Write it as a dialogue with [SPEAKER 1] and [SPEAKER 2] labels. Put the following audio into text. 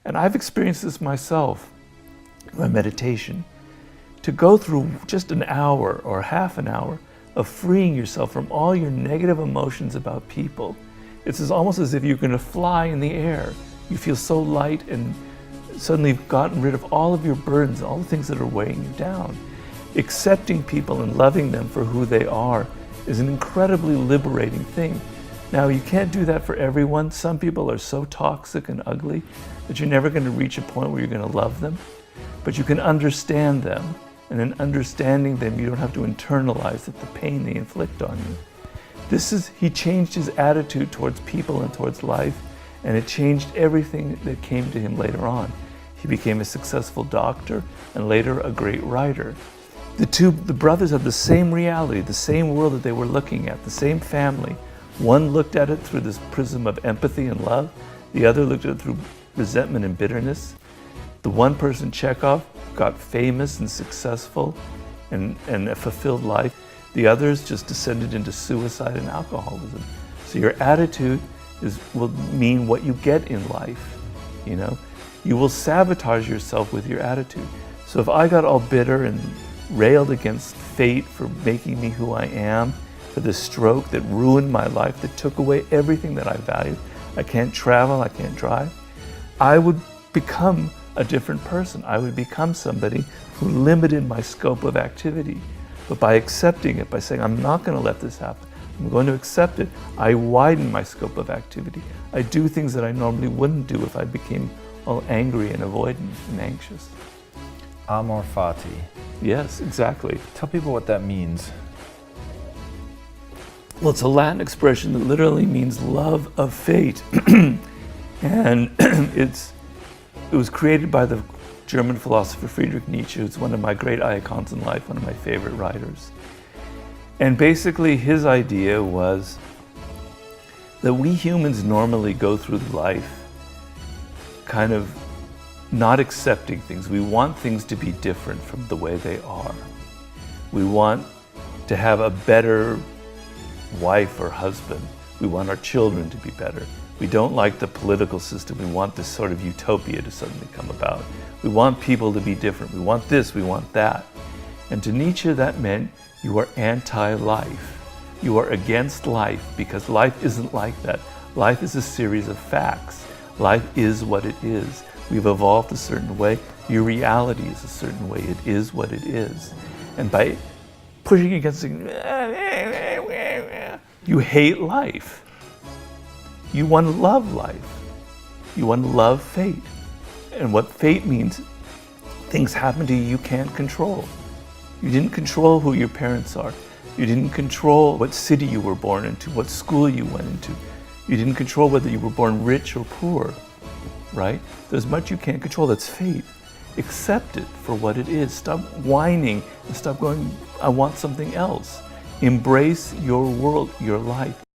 [SPEAKER 1] And I've experienced this myself in my meditation. To go through just an hour or half an hour of freeing yourself from all your negative emotions about people. It's almost as if you're going to fly in the air. You feel so light and suddenly you've gotten rid of all of your burdens, all the things that are weighing you down. Accepting people and loving them for who they are is an incredibly liberating thing. Now, you can't do that for everyone. Some people are so toxic and ugly that you're never going to reach a point where you're going to love them. But you can understand them. And in understanding them, you don't have to internalize the pain they inflict on you. He changed his attitude towards people and towards life, and it changed everything that came to him later on. He became a successful doctor and later a great writer. The brothers had the same reality, the same world that they were looking at, the same family. One looked at it through this prism of empathy and love. The other looked at it through resentment and bitterness. The one person, Chekhov, got famous and successful and a fulfilled life. The others just descended into suicide and alcoholism. So your attitude will mean what you get in life, you know? You will sabotage yourself with your attitude. So if I got all bitter and railed against fate for making me who I am, for the stroke that ruined my life, that took away everything that I valued, I can't travel, I can't drive, I would become a different person. I would become somebody who limited my scope of activity. But by accepting it, by saying, I'm not going to let this happen, I'm going to accept it, I widen my scope of activity. I do things that I normally wouldn't do if I became all angry and avoidant and anxious.
[SPEAKER 2] Amor fati.
[SPEAKER 1] Yes, exactly.
[SPEAKER 2] Tell people what that means.
[SPEAKER 1] Well, it's a Latin expression that literally means love of fate. And it was created by the German philosopher Friedrich Nietzsche, who's one of my great icons in life, one of my favorite writers. And basically his idea was that we humans normally go through life kind of not accepting things. We want things to be different from the way they are. We want to have a better wife or husband. We want our children to be better. We don't like the political system. We want this sort of utopia to suddenly come about. We want people to be different. We want this, we want that. And to Nietzsche, that meant you are anti-life. You are against life because life isn't like that. Life is a series of facts. Life is what it is. We've evolved a certain way. Your reality is a certain way. It is what it is. And by pushing against it, you hate life. You want to love life. You want to love fate. And what fate means, things happen to you you can't control. You didn't control who your parents are. You didn't control what city you were born into, what school you went into. You didn't control whether you were born rich or poor, right? There's much you can't control. That's fate. Accept it for what it is. Stop whining and stop going, I want something else. Embrace your world, your life.